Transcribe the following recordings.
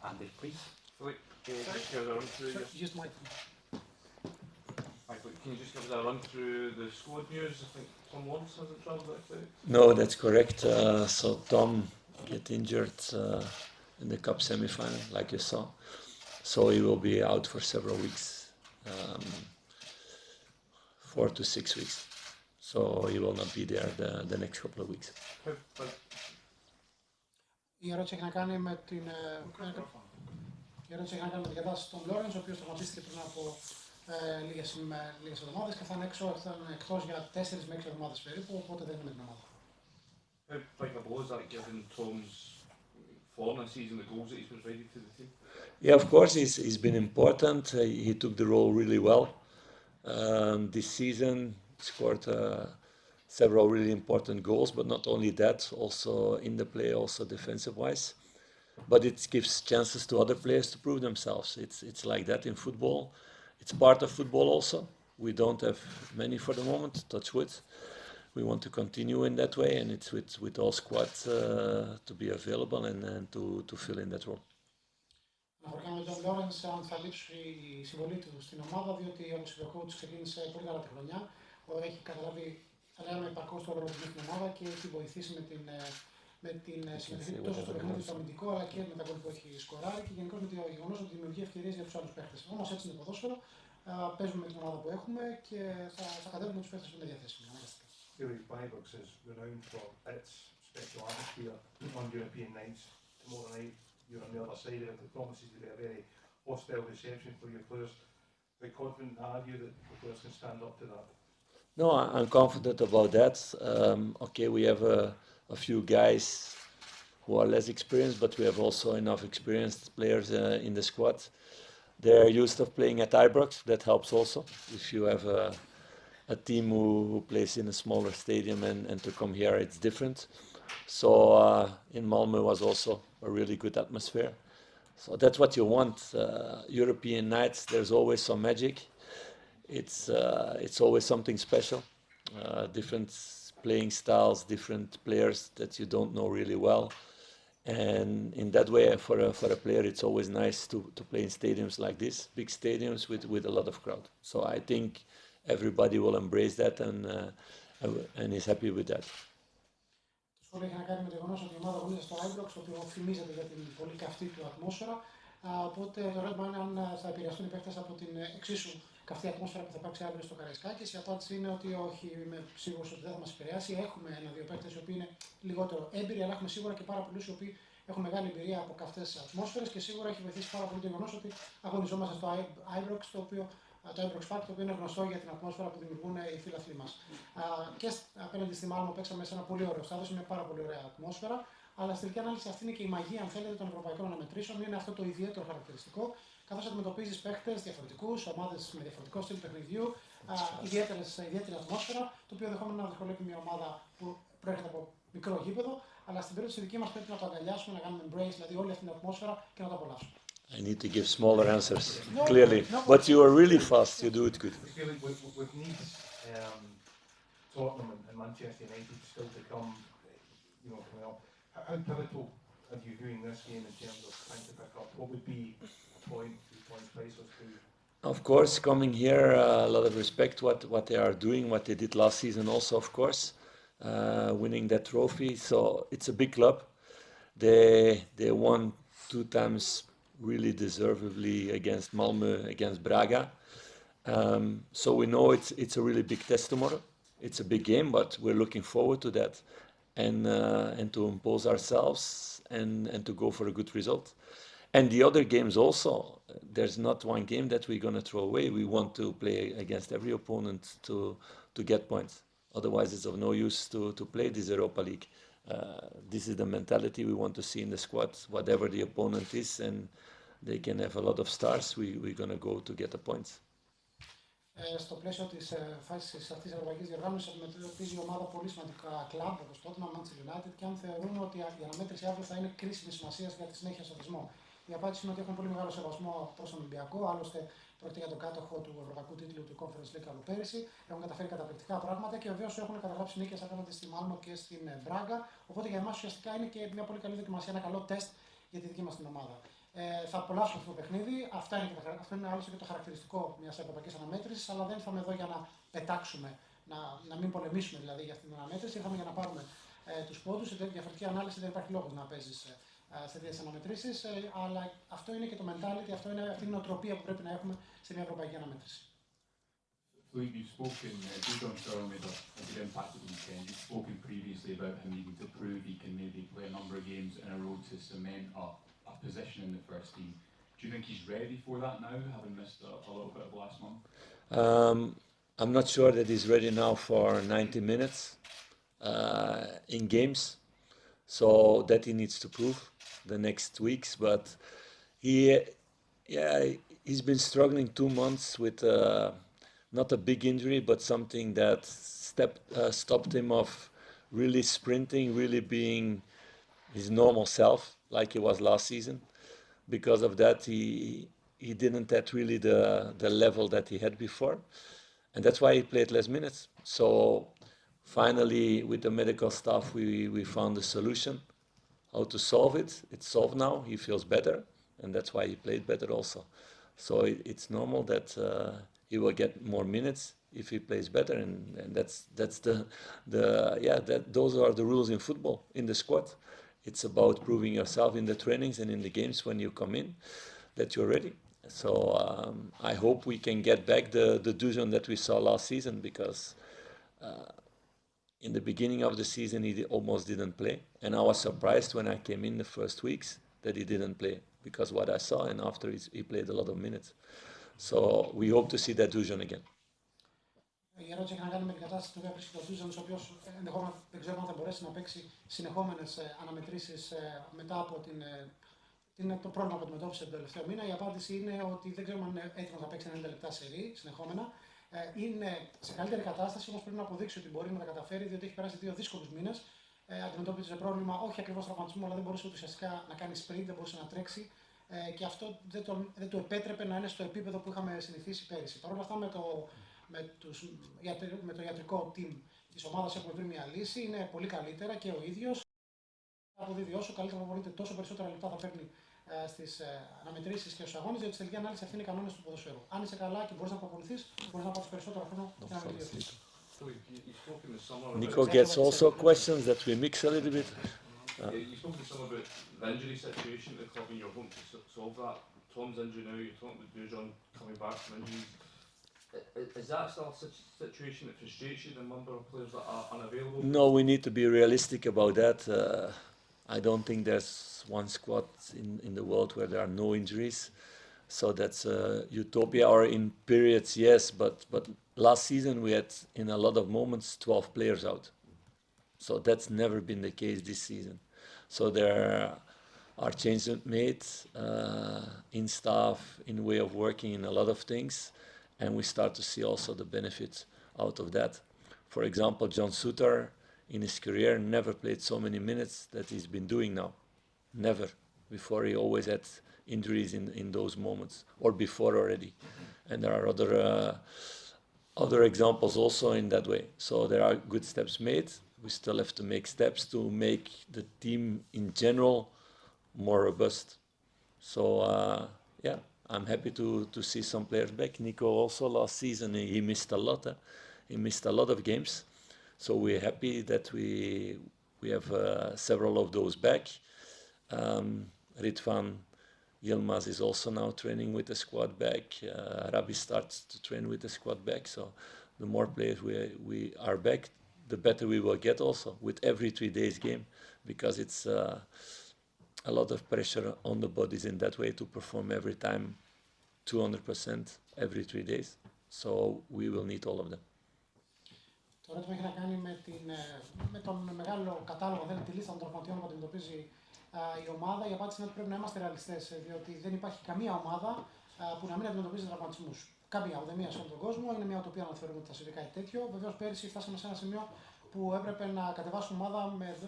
Andy, please. Philippe, can you just give us a run through? Just my. Can you just give us a run through the squad news? I think Tom Lawrence hasn't travelled that quick. No, that's correct. So Tom get injured in the cup semi-final, like you saw. So he will be out for several weeks, 4 to 6 weeks. So he will not be there the next couple of weeks. Η ερώτηση έχει να κάνει με την. Η ερώτηση έχει να κάνει με την κατάσταση των Λόρενς, ο οποίος τραυματίστηκε πριν από λίγες εβδομάδες και θα είναι εκτός για 4 με 6 εβδομάδες περίπου, οπότε δεν είναι με την ομάδα. How applicable is that given Tom's form this season, the goals that he's provided to the team? Yeah, of course, he's been important. He took the role really well. This season, scored several really important goals, but not only that, also in the play, also defensive-wise. But it gives chances to other players to prove themselves. It's like that in football. It's part of football also. We don't have many for the moment, touch wood. We want to continue in that way, and it's with all squads to be available and to fill in that role. Αναφορικά με τον Τζον Λόρενς, αν θα λείψει η συμβολή του στην ομάδα, διότι όπως είπε ο coach ξεκίνησε πολύ καλά τη χρονιά. Έχει καταλάβει, θα λέγαμε, επαρκώς το ρόλο του στην ομάδα και έχει βοηθήσει με την συμμετοχή του τόσο στο παιχνίδι του αμυντικό, αλλά και με τα γκολ που έχει σκοράρει και γενικώς με το γεγονός ότι δημιουργεί ευκαιρίες για τους άλλους παίχτες. Όμως έτσι είναι το ποδόσφαιρο. Παίζουμε με την ομάδα που έχουμε και θα κατέβουμε τους παίχτες που είναι διαθέσιμοι. Philippe Clement is renowned for its special atmosphere on European nights. Tomorrow night, you're on the other side of it. It promises to be a very hostile reception for your players. How confident are you that the players can stand up to that? No, I'm confident about that. Okay, we have a few guys who are less experienced, but we have also enough experienced players in the squad. They're used to playing at Ibrox. That helps also. If you have a team who plays in a smaller stadium and to come here, it's different. So in Malmö was also a really good atmosphere. So that's what you want. European nights, there's always some magic. It's always something special. Different playing styles, different players that you don't know really well. And in that way, for a player, it's always nice to play in stadiums like this, big stadiums with a lot of crowd. So I think everybody will embrace that and is happy with that. Το σχόλιο έχει να κάνει με το γεγονός ότι η ομάδα αγωνίζεται στο Ibrox, το οποίο φημίζεται για την πολύ καυτή του ατμόσφαιρα. Οπότε το ερώτημα είναι αν θα επηρεαστούν οι παίκτες από την εξίσου καυτή ατμόσφαιρα που θα υπάρξει αύριο στο Καραϊσκάκης. Η απάντηση είναι ότι όχι, είμαι σίγουρος ότι δεν θα μας επηρεάσει. Έχουμε ένα-δύο παίκτες οι οποίοι είναι λιγότερο έμπειροι, αλλά έχουμε σίγουρα και πάρα πολλούς οι οποίοι έχουν μεγάλη εμπειρία από καυτές ατμόσφαιρες και σίγουρα έχει βοηθήσει πάρα πολύ το γεγονός ότι αγωνιζόμαστε στο Ibrox, το Ibrox Park, το οποίο είναι γνωστό για την ατμόσφαιρα που δημιουργούν οι φίλαθλοι μας. Και απέναντι στη Μάλμο παίξαμε σε ένα πολύ ωραίο στάδιο, σε μια πάρα πολύ ωραία ατμόσφαιρα. Αλλά στην τελική ανάλυση αυτή είναι και η μαγεία, αν θέλετε, των ευρωπαϊκών αναμετρήσεων. Είναι αυτό το ιδιαίτερο χαρακτηριστικό, καθώς αντιμετωπίζεις παίχτες διαφορετικούς, ομάδες με διαφορετικό στυλ παιχνιδιού, ιδιαίτερη ατμόσφαιρα, το οποίο δεχόμενο να δυσκολεύει μια ομάδα που προέρχεται από μικρό γήπεδο. Αλλά στην περίπτωση δική μας πρέπει να το αγκαλιάσουμε, να κάνουμε embrace, δηλαδή όλη αυτή την ατμόσφαιρα και να το απολαύσουμε. I need to give smaller answers, clearly. But you are really fast, you do it good. With Nice, Tottenham and Manchester United still to come, coming up, how pivotal are you viewing this game in terms of trying to pick up? What would be a point, 2 points, priceless to you? Of course, coming here, a lot of respect what they are doing, what they did last season also, of course, winning that trophy. So it's a big club. They won 2 times really deservedly against Malmö, against Braga. So we know it's a really big test tomorrow. It's a big game, but we're looking forward to that and to impose ourselves and to go for a good result. And the other games also, there's not one game that we're going to throw away. We want to play against every opponent to get points. Otherwise, it's of no use to play this Europa League. This is the mentality we want to see in the squad. Whatever the opponent is, and they can have a lot of stars, we're going to go to get the points. Στο πλαίσιο της φάσης αυτής της ευρωπαϊκής διοργάνωσης αντιμετωπίζει η ομάδα πολύ σημαντικά κλαμπ όπως Tottenham, Manchester United και αν θεωρούν ότι η αναμέτρηση αύριο θα είναι κρίσιμη σημασία για τη συνέχεια στον αθλητισμό. Η απάντηση είναι ότι έχουν πολύ μεγάλο σεβασμό προς τον Ολυμπιακό, άλλωστε πρόκειται για τον κάτοχο του ευρωπαϊκού τίτλου του Conference League από πέρυσι. Έχουν καταφέρει καταπληκτικά πράγματα και βεβαίως έχουν καταγράψει νίκες απέναντι στη Μάλμο και στην Μπράγκα. Οπότε για εμάς ουσιαστικά είναι και μια πολύ καλή δοκιμασία, ένα καλό τεστ για τη δική μας την ομάδα. Θα απολαύσουμε αυτό το παιχνίδι. Αυτό είναι άλλωστε και το χαρακτηριστικό μιας ευρωπαϊκής αναμέτρησης, αλλά δεν ήρθαμε εδώ για να πετάξουμε, να μην πολεμήσουμε δηλαδή για αυτή την αναμέτρηση. Ήρθαμε για να πάρουμε τους πόντους. Σε διαφορετική ανάλυση δεν υπάρχει λόγος να παίζεις σε τέτοιες αναμετρήσεις, αλλά αυτό είναι και το mentality, αυτή είναι η νοοτροπία που πρέπει να έχουμε σε μια ευρωπαϊκή αναμέτρηση. Philippe, you've spoken, Dujon Sterling made a good impact at the weekend. You've spoken previously about him needing to prove he can maybe play a number of games in a row to cement a position in the first team. Do you think he's ready for that now, having missed a little bit of last month? I'm not sure that he's ready now for 90 minutes in games, so that he needs to prove the next weeks. But he's been struggling 2 months with not a big injury, but something that stopped him of really sprinting, really being his normal self like he was last season. Because of that, he didn't at really the level that he had before, and that's why he played less minutes. So finally, with the medical staff, we found a solution how to solve it. It's solved now. He feels better, and that's why he played better also. So it's normal that he will get more minutes if he plays better, and that's those are the rules in football, in the squad. It's about proving yourself in the trainings and in the games when you come in, that you're ready. So I hope we can get back the Dujon that we saw last season, because in the beginning of the season he almost didn't play, and I was surprised when I came in the first weeks that he didn't play, because what I saw, and after he played a lot of minutes. So we hope to see that Dujon again. Η ερώτηση έχει να κάνει με την κατάσταση που βρίσκεται ο Dujon, ο οποίος ενδεχόμενα δεν ξέρουμε αν θα μπορέσει να παίξει συνεχόμενες αναμετρήσεις μετά από το πρόβλημα που αντιμετώπισε τον τελευταίο μήνα. Η απάντηση είναι ότι δεν ξέρουμε αν είναι έτοιμος να παίξει 90 λεπτά σερί συνεχόμενα. Είναι σε καλύτερη κατάσταση, όμως πρέπει να αποδείξει ότι μπορεί να τα καταφέρει, διότι έχει περάσει 2 δύσκολους μήνες. Αντιμετώπιζε πρόβλημα όχι ακριβώς τραυματισμού, αλλά δεν μπορούσε ουσιαστικά να κάνει sprint, δεν μπορούσε να τρέξει. Και αυτό δεν του επέτρεπε να είναι στο επίπεδο που είχαμε συνηθίσει πέρυσι. Παρ' όλα αυτά, με το ιατρικό team της ομάδας έχουμε βρει μια λύση. Είναι πολύ καλύτερα και ο ίδιος. Αποδίδει όσο καλύτερα μπορείτε, τόσο περισσότερα λεπτά θα παίρνει στις αναμετρήσεις και στους αγώνες, διότι στη τελική ανάλυση αυτοί είναι οι κανόνες του ποδοσφαίρου. Αν είσαι καλά και μπορείς να προπονηθείς, μπορείς να πάρεις περισσότερο χρόνο για να βελτιωθείς. Nico gets also questions that we mix a little bit. You spoke to some about the injury situation at the club, and you're hoping to solve that. Tom's injury now, you're talking about Dujon coming back from injuries. Is that still a situation that frustrates you, the number of players that are unavailable? No, we need to be realistic about that. I don't think there's one squad in the world where there are no injuries. So that's utopia, or in periods, yes, but last season we had, in a lot of moments, 12 players out. So that's never been the case this season. So there are changes made in staff, in way of working, in a lot of things, and we start to see also the benefits out of that. For example, John Suter, in his career, never played so many minutes that he's been doing now. Never. Before, he always had injuries in those moments, or before already. And there are other examples also in that way. So there are good steps made. We still have to make steps to make the team in general more robust. So I'm happy to see some players back. Nico also last season, he missed a lot. He missed a lot of games. So we're happy that we have several of those back. Ritvan Yilmaz is also now training with the squad back. Rabbi starts to train with the squad back. So the more players we are back, the better we will get also with every 3 days game, because it's a lot of pressure on the bodies in that way to perform every time 200% every 3 days. So we will need all of them. Το ερώτημα έχει να κάνει με τον μεγάλο κατάλογο, δεν είναι τη λίστα των τραυματιών που αντιμετωπίζει η ομάδα. Η απάντηση είναι ότι πρέπει να είμαστε ρεαλιστές, διότι δεν υπάρχει καμία ομάδα που να μην αντιμετωπίζει τραυματισμούς. Καμία, ουδέμια σε όλο τον κόσμο. Είναι μια utopia να θεωρούμε ότι θα συμβεί κάτι τέτοιο. Βεβαίως, πέρυσι φτάσαμε σε ένα σημείο που έπρεπε να κατεβάσουμε ομάδα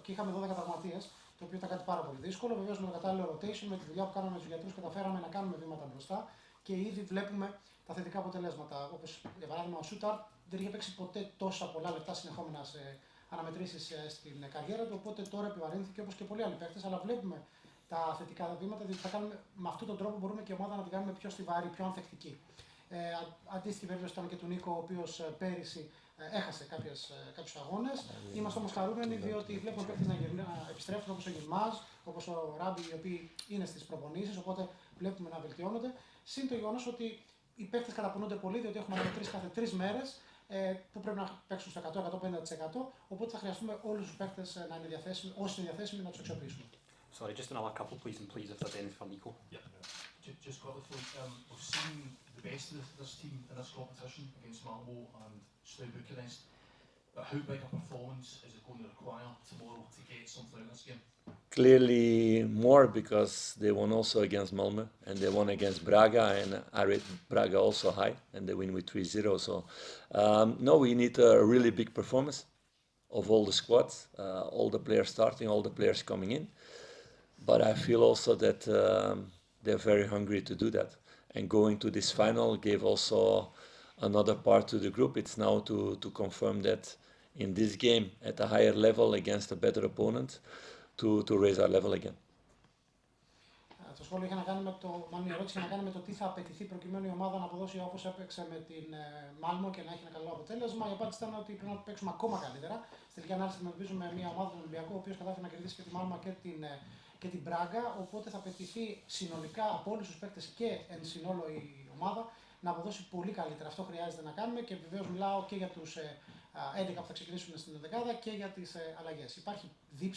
και είχαμε 12 τραυματίες, το οποίο ήταν κάτι πάρα πολύ δύσκολο. Βεβαίως, με το κατάλληλο rotation, με τη δουλειά που κάναμε με τους γιατρούς, καταφέραμε να κάνουμε βήματα μπροστά και ήδη βλέπουμε τα θετικά αποτελέσματα. Όπως για παράδειγμα, ο Σούταρ δεν είχε παίξει ποτέ τόσα πολλά λεπτά συνεχόμενα σε αναμετρήσεις στην καριέρα του, οπότε τώρα επιβαρύνθηκε όπως και πολλοί άλλοι παίκτες, αλλά βλέπουμε τα θετικά βήματα, διότι με αυτόν τον τρόπο μπορούμε και η ομάδα να την κάνουμε πιο στιβαρή, πιο ανθεκτική. Αντίστοιχη περίπτωση ήταν και του Νίκο, ο οποίος πέρυσι έχασε κάποιους αγώνες. Είμαστε όμως χαρούμενοι διότι βλέπουμε παίκτες να επιστρέφουν όπως ο Γιλμάζ, όπως ο Ράμπι, οι οποίοι είναι στις προπονήσεις, οπότε βλέπουμε να βελτιώνονται. Συν το γεγονός ότι οι παίκτες καταπονούνται πολύ, διότι έχουμε ανατρεις κάθε 3 μέρες που πρέπει να παίξουν στο 100-150%, οπότε θα χρειαστούμε όλους τους παίκτες να είναι διαθέσιμοι, όσοι είναι διαθέσιμοι να τους αξιοποιήσουμε. Sorry, just another couple, please, and please, if there's anything for Nico. Yeah. Just quickly, we've seen the best of this team in this competition against Malmo and Steaua Bucharest. But how big a performance is it going to require tomorrow to get something out of this game? Clearly more, because they won also against Malmö and they won against Braga, and I rate Braga also high, and they win with 3-0. So no, we need a really big performance of all the squads, all the players starting, all the players coming in. But I feel also that they're very hungry to do that. And going to this final gave also another part to the group. It's now to confirm that in this game at a higher level against a better opponent, to raise our level again. Το σχόλιο είχε να κάνει με το, μάλλον η ερώτηση είχε να κάνει με το τι θα απαιτηθεί προκειμένου η ομάδα να αποδώσει όπως έπαιξε με την Μάλμο και να έχει ένα καλό αποτέλεσμα. Η απάντηση ήταν ότι πρέπει να παίξουμε ακόμα καλύτερα. Στη τελική ανάλυση αντιμετωπίζουμε μια ομάδα του Ολυμπιακού, ο οποίος κατάφερε να κερδίσει και τη Μάλμο και την Μπράγκα. Οπότε θα απαιτηθεί συνολικά από όλους τους παίκτες και εν συνόλο η ομάδα να αποδώσει πολύ καλύτερα. Αυτό χρειάζεται να κάνουμε και βεβαίως μιλάω και για τους 11 που θα ξεκινήσουν στην 11 και για τις αλλαγές. Υπάρχει δίψη